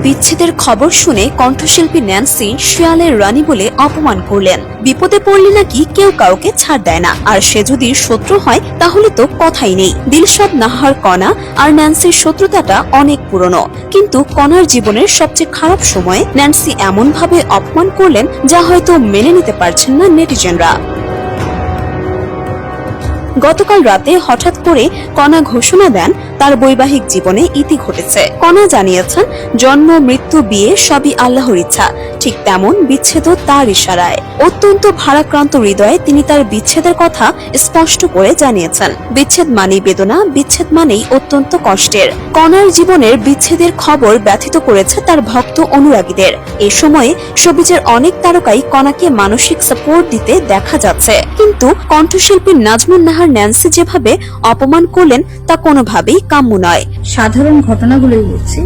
বিচ্ছেদের খবর শুনে কণ্ঠশিল্পী ন্যান্সি শিয়ালের রানী বলে অপমান করলেন। বিপদে পড়লে নাকি কেউ কাউকে ছাড় দেয় না, আর সে যদি শত্রু হয় তাহলে তো কথাই নেই। দিলশাদ নাহার কণা আর ন্যান্সির শত্রুতাটা অনেক পুরনো, কিন্তু কণার জীবনের সবচেয়ে খারাপ সময়ে ন্যান্সি এমন ভাবে অপমান করলেন যা হয়তো মেনে নিতে পারছেন না নেটিজেনরা। গতকাল রাতে হঠাৎ করে কণা ঘোষণা দেন তার বৈবাহিক জীবনে ইতি ঘটেছে। কণা জানিয়েছেন, জন্ম, মৃত্যু, বিয়ে সবই আল্লাহর ইচ্ছা, ঠিক তেমন বিচ্ছেদও তার ইশারায়। অত্যন্ত ভারাক্রান্ত হৃদয়ে তিনি তার বিচ্ছেদের কথা স্পষ্ট করে জানিয়েছেন। বিচ্ছেদ মানেই বেদনা, বিচ্ছেদ মানেই অত্যন্ত কষ্টের। কণার জীবনের বিচ্ছেদের খবর ব্যথিত করেছে তার ভক্ত অনুরাগীদের। এ সময়ে শোবিজের অনেক তারকাই কণাকে মানসিক সাপোর্ট দিতে দেখা যাচ্ছে, কিন্তু কণ্ঠশিল্পী নাজমুন নাহার ন্যান্সি যেভাবে অপমান করলেন তা কোনোভাবেই কাম্য নয়। সাধারণ ঘটনাগুলোই বলছি।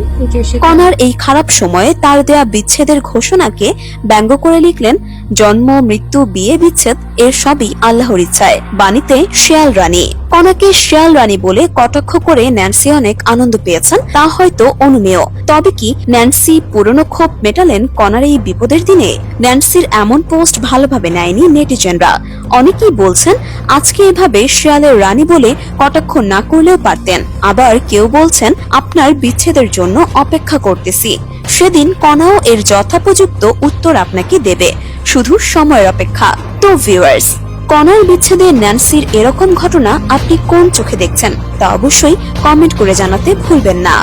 কণার এই খারাপ সময়ে তার দেয়া বিচ্ছেদের ঘোষণাকে ব্যঙ্গ করে লিখলেন, জন্ম, মৃত্যু, বিয়ে, বিচ্ছেদ এর সবই আল্লাহর ইচ্ছায়। বাণীতে শিয়াল রানী। কণাকে শিয়াল রানী বলে কটাক্ষ করে ন্যান্সি অনেক আনন্দ পেয়েছেন, তা হয়তো অনুমেয়। তবে কি ন্যান্সি পুরনো ক্ষোভ মেটালেন কণার এই বিপদের দিনে? ন্যান্সির এমন পোস্ট ভালোভাবে নেয়নি নেটিজেনরা। অনেকেই বলছেন, আজকে এভাবে শিয়ালের রানী বলে কটাক্ষ না করলেও পারতেন। আবার কেউ বলছেন, আপনার বিচ্ছেদের জন্য অপেক্ষা করতেছি, সেদিন কণাও এর যথোপযুক্ত উত্তর আপনাকে দেবে, শুধু সময়ের অপেক্ষা। তো ভিউয়ার্স, কণার বিচ্ছেদে ন্যান্সির এরকম ঘটনা আপনি কোন চোখে দেখছেন তা অবশ্যই কমেন্ট করে জানাতে ভুলবেন না।